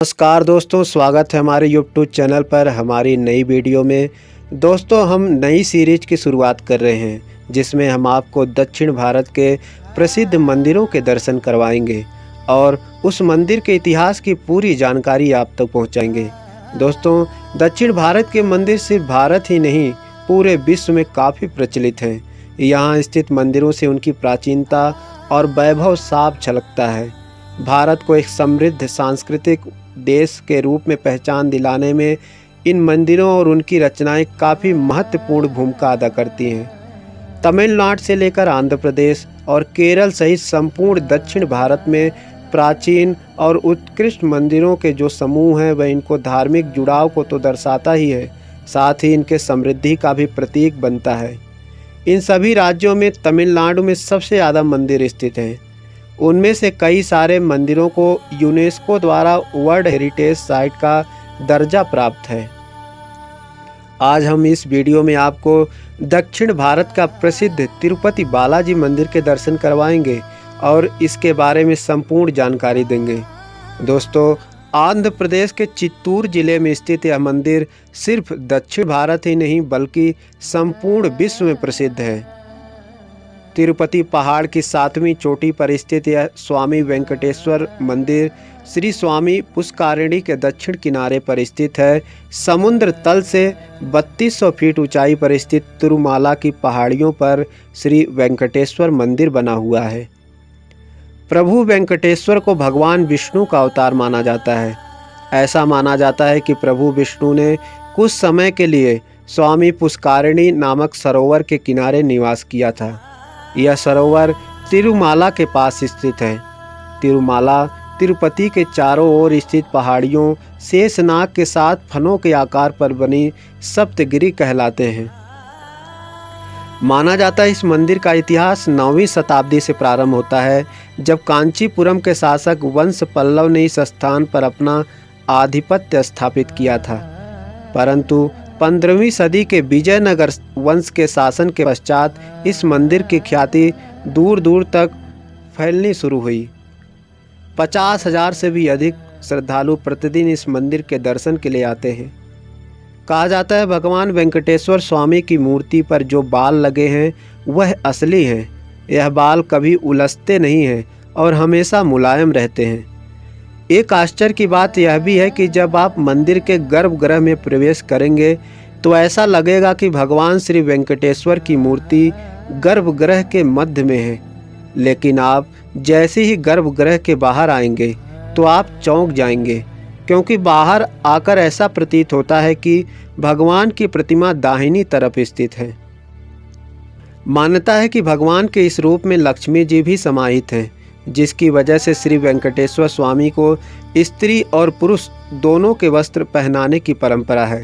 नमस्कार दोस्तों, स्वागत है हमारे YouTube चैनल पर हमारी नई वीडियो में। दोस्तों, हम नई सीरीज की शुरुआत कर रहे हैं जिसमें हम आपको दक्षिण भारत के प्रसिद्ध मंदिरों के दर्शन करवाएंगे और उस मंदिर के इतिहास की पूरी जानकारी आप तक पहुंचाएंगे। दोस्तों, दक्षिण भारत के मंदिर सिर्फ भारत ही नहीं पूरे विश्व में काफ़ी प्रचलित हैं। यहाँ स्थित मंदिरों से उनकी प्राचीनता और वैभव साफ झलकता है। भारत को एक समृद्ध सांस्कृतिक देश के रूप में पहचान दिलाने में इन मंदिरों और उनकी रचनाएं काफ़ी महत्वपूर्ण भूमिका अदा करती हैं। तमिलनाडु से लेकर आंध्र प्रदेश और केरल सहित संपूर्ण दक्षिण भारत में प्राचीन और उत्कृष्ट मंदिरों के जो समूह हैं वह इनको धार्मिक जुड़ाव को तो दर्शाता ही है, साथ ही इनके समृद्धि का भी प्रतीक बनता है। इन सभी राज्यों में तमिलनाडु में सबसे ज़्यादा मंदिर स्थित हैं। उनमें से कई सारे मंदिरों को यूनेस्को द्वारा वर्ल्ड हेरिटेज साइट का दर्जा प्राप्त है। आज हम इस वीडियो में आपको दक्षिण भारत का प्रसिद्ध तिरुपति बालाजी मंदिर के दर्शन करवाएंगे और इसके बारे में संपूर्ण जानकारी देंगे। दोस्तों, आंध्र प्रदेश के चित्तूर जिले में स्थित यह मंदिर सिर्फ दक्षिण भारत ही नहीं बल्कि संपूर्ण विश्व में प्रसिद्ध है। तिरुपति पहाड़ की 7वीं चोटी पर स्थित यह स्वामी वेंकटेश्वर मंदिर श्री स्वामी पुष्करिणी के दक्षिण किनारे पर स्थित है। समुद्र तल से 3200 फीट ऊंचाई पर स्थित तिरुमाला की पहाड़ियों पर श्री वेंकटेश्वर मंदिर बना हुआ है। प्रभु वेंकटेश्वर को भगवान विष्णु का अवतार माना जाता है। ऐसा माना जाता है कि प्रभु विष्णु ने कुछ समय के लिए स्वामी पुष्करिणी नामक सरोवर के किनारे निवास किया था। यह सरोवर तिरुमाला के पास स्थित है। तिरुमाला तिरुपति के चारों ओर स्थित पहाड़ियों शेषनाग के साथ फनों के आकार पर बनी सप्तगिरी कहलाते हैं। माना जाता है इस मंदिर का इतिहास 9वीं शताब्दी से प्रारंभ होता है, जब कांचीपुरम के शासक वंश पल्लव ने इस स्थान पर अपना आधिपत्य स्थापित किया था। परंतु 15वीं सदी के विजयनगर वंश के शासन के पश्चात इस मंदिर की ख्याति दूर दूर तक फैलनी शुरू हुई। 50,000 से भी अधिक श्रद्धालु प्रतिदिन इस मंदिर के दर्शन के लिए आते हैं। कहा जाता है भगवान वेंकटेश्वर स्वामी की मूर्ति पर जो बाल लगे हैं वह असली हैं। यह बाल कभी उलझते नहीं हैं और हमेशा मुलायम रहते हैं। एक आश्चर्य की बात यह भी है कि जब आप मंदिर के गर्भगृह में प्रवेश करेंगे तो ऐसा लगेगा कि भगवान श्री वेंकटेश्वर की मूर्ति गर्भगृह के मध्य में है। लेकिन आप जैसे ही गर्भगृह के बाहर आएंगे तो आप चौंक जाएंगे, क्योंकि बाहर आकर ऐसा प्रतीत होता है कि भगवान की प्रतिमा दाहिनी तरफ स्थित है। मान्यता है कि भगवान के इस रूप में लक्ष्मी जी भी समाहित हैं, जिसकी वजह से श्री वेंकटेश्वर स्वामी को स्त्री और पुरुष दोनों के वस्त्र पहनाने की परंपरा है।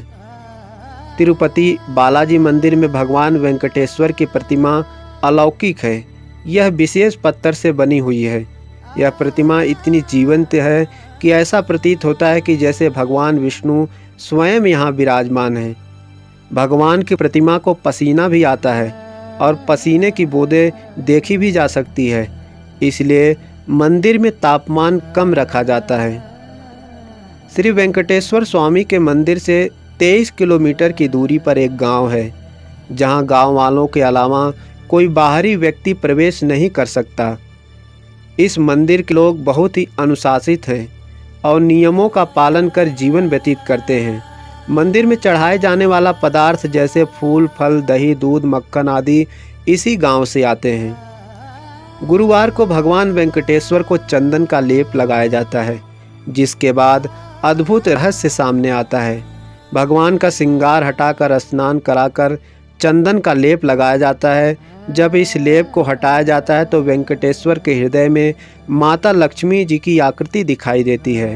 तिरुपति बालाजी मंदिर में भगवान वेंकटेश्वर की प्रतिमा अलौकिक है। यह विशेष पत्थर से बनी हुई है। यह प्रतिमा इतनी जीवंत है कि ऐसा प्रतीत होता है कि जैसे भगवान विष्णु स्वयं यहाँ विराजमान हैं। भगवान की प्रतिमा को पसीना भी आता है और पसीने की बूंदें देखी भी जा सकती है, इसलिए मंदिर में तापमान कम रखा जाता है। श्री वेंकटेश्वर स्वामी के मंदिर से 23 किलोमीटर की दूरी पर एक गांव है, जहां गांव वालों के अलावा कोई बाहरी व्यक्ति प्रवेश नहीं कर सकता। इस मंदिर के लोग बहुत ही अनुशासित हैं और नियमों का पालन कर जीवन व्यतीत करते हैं। मंदिर में चढ़ाए जाने वाला पदार्थ जैसे फूल, फल, दही, दूध, मक्खन आदि इसी गांव से आते हैं। गुरुवार को भगवान वेंकटेश्वर को चंदन का लेप लगाया जाता है, जिसके बाद अद्भुत रहस्य सामने आता है। भगवान का श्रृंगार हटाकर स्नान कराकर चंदन का लेप लगाया जाता है। जब इस लेप को हटाया जाता है तो वेंकटेश्वर के हृदय में माता लक्ष्मी जी की आकृति दिखाई देती है।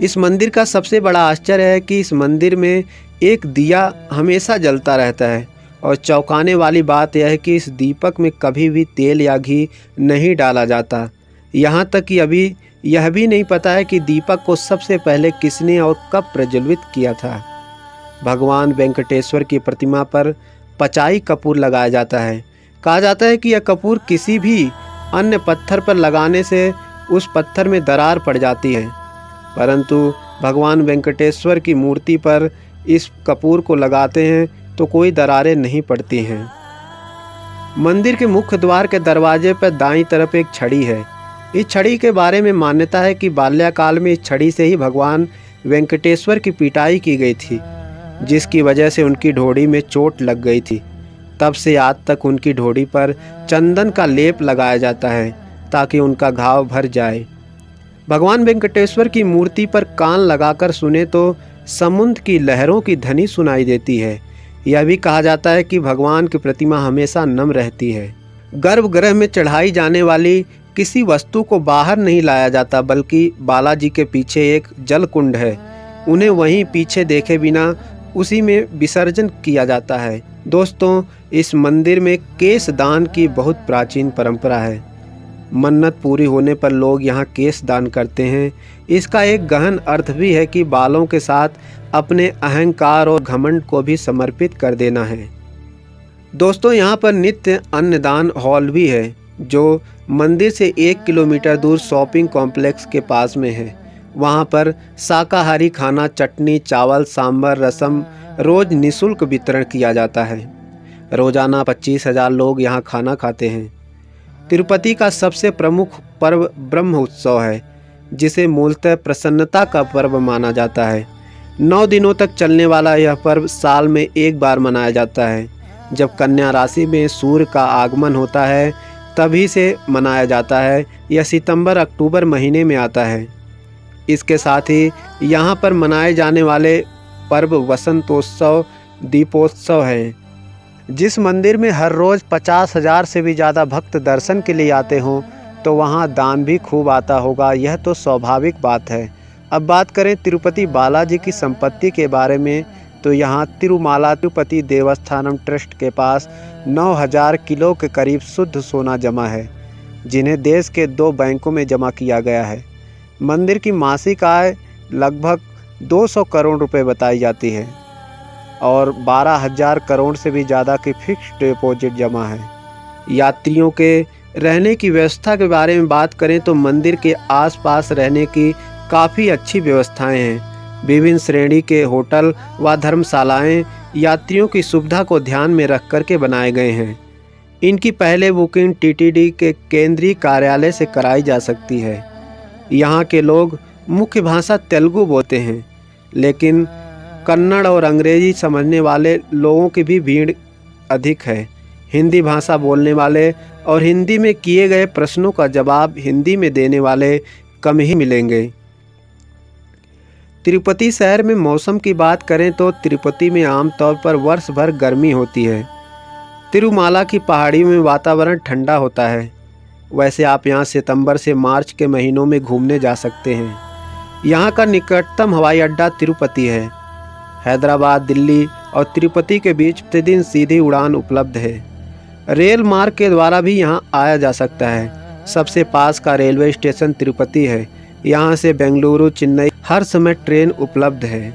इस मंदिर का सबसे बड़ा आश्चर्य है कि इस मंदिर में एक दिया हमेशा जलता रहता है और चौंकाने वाली बात यह है कि इस दीपक में कभी भी तेल या घी नहीं डाला जाता। यहाँ तक कि अभी यह भी नहीं पता है कि दीपक को सबसे पहले किसने और कब प्रज्वलित किया था। भगवान वेंकटेश्वर की प्रतिमा पर पचाई कपूर लगाया जाता है। कहा जाता है कि यह कपूर किसी भी अन्य पत्थर पर लगाने से उस पत्थर में दरार पड़ जाती है परंतु भगवान वेंकटेश्वर की मूर्ति पर इस कपूर को लगाते हैं तो कोई दरारें नहीं पड़ती हैं। मंदिर के मुख्य द्वार के दरवाजे पर दाईं तरफ एक छड़ी है। इस छड़ी के बारे में मान्यता है कि बाल्यकाल में इस छड़ी से ही भगवान वेंकटेश्वर की पिटाई की गई थी, जिसकी वजह से उनकी ढोड़ी में चोट लग गई थी। तब से आज तक उनकी ढोड़ी पर चंदन का लेप लगाया जाता है ताकि उनका घाव भर जाए। भगवान वेंकटेश्वर की मूर्ति पर कान लगाकर सुने तो समुद्र की लहरों की ध्वनि सुनाई देती है। यह भी कहा जाता है कि भगवान की प्रतिमा हमेशा नम रहती है। गर्भगृह में चढ़ाई जाने वाली किसी वस्तु को बाहर नहीं लाया जाता, बल्कि बालाजी के पीछे एक जल कुंड है, उन्हें वहीं पीछे देखे बिना उसी में विसर्जन किया जाता है। दोस्तों, इस मंदिर में केश दान की बहुत प्राचीन परंपरा है। मन्नत पूरी होने पर लोग यहाँ केश दान करते हैं। इसका एक गहन अर्थ भी है कि बालों के साथ अपने अहंकार और घमंड को भी समर्पित कर देना है। दोस्तों, यहाँ पर नित्य अन्नदान हॉल भी है, जो मंदिर से 1 किलोमीटर दूर शॉपिंग कॉम्प्लेक्स के पास में है। वहाँ पर शाकाहारी खाना, चटनी, चावल, सांभर, रसम रोज निःशुल्क वितरण किया जाता है। रोजाना 25,000 लोग यहाँ खाना खाते हैं। तिरुपति का सबसे प्रमुख पर्व ब्रह्म उत्सव है, जिसे मूलतः प्रसन्नता का पर्व माना जाता है। 9 दिनों तक चलने वाला यह पर्व साल में एक बार मनाया जाता है। जब कन्या राशि में सूर्य का आगमन होता है तभी से मनाया जाता है। यह सितंबर-अक्टूबर महीने में आता है। इसके साथ ही यहाँ पर मनाए जाने वाले पर्व वसंतोत्सव, दीपोत्सव हैं। जिस मंदिर में हर रोज़ 50,000 से भी ज़्यादा भक्त दर्शन के लिए आते हों तो वहाँ दान भी खूब आता होगा, यह तो स्वाभाविक बात है। अब बात करें तिरुपति बालाजी की संपत्ति के बारे में, तो यहाँ तिरुमाला तिरुपति देवस्थानम ट्रस्ट के पास 9,000 किलो के करीब शुद्ध सोना जमा है, जिन्हें देश के 2 बैंकों में जमा किया गया है। मंदिर की मासिक आय लगभग 200 करोड़ रुपए बताई जाती है और 12,000 करोड़ से भी ज़्यादा की फिक्स्ड डिपॉजिट जमा है। यात्रियों के रहने की व्यवस्था के बारे में बात करें तो मंदिर के आसपास रहने की काफ़ी अच्छी व्यवस्थाएं हैं। विभिन्न श्रेणी के होटल व धर्मशालाएं यात्रियों की सुविधा को ध्यान में रख कर के बनाए गए हैं। इनकी पहले बुकिंग टीटीडी के केंद्रीय कार्यालय से कराई जा सकती है। यहाँ के लोग मुख्य भाषा तेलुगु बोलते हैं, लेकिन कन्नड़ और अंग्रेजी समझने वाले लोगों की भी भीड़ अधिक है। हिंदी भाषा बोलने वाले और हिंदी में किए गए प्रश्नों का जवाब हिंदी में देने वाले कम ही मिलेंगे। तिरुपति शहर में मौसम की बात करें तो तिरुपति में आमतौर पर वर्ष भर गर्मी होती है। तिरुमाला की पहाड़ियों में वातावरण ठंडा होता है। वैसे आप यहाँ सितंबर से मार्च के महीनों में घूमने जा सकते हैं। यहाँ का निकटतम हवाई अड्डा तिरुपति है। हैदराबाद, दिल्ली और तिरुपति के बीच प्रतिदिन सीधी उड़ान उपलब्ध है। रेल मार्ग के द्वारा भी यहाँ आया जा सकता है। सबसे पास का रेलवे स्टेशन तिरुपति है। यहाँ से बेंगलुरु, चेन्नई हर समय ट्रेन उपलब्ध है।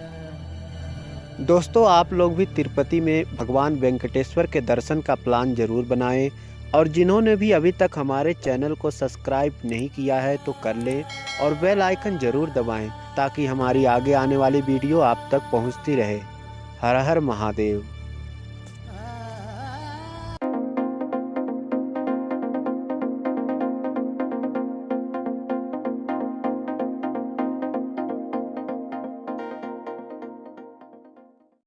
दोस्तों, आप लोग भी तिरुपति में भगवान वेंकटेश्वर के दर्शन का प्लान जरूर बनाएं और जिन्होंने भी अभी तक हमारे चैनल को सब्सक्राइब नहीं किया है तो कर लें और बेल आइकन ज़रूर दबाएं ताकि हमारी आगे आने वाली वीडियो आप तक पहुंचती रहे। हर हर महादेव।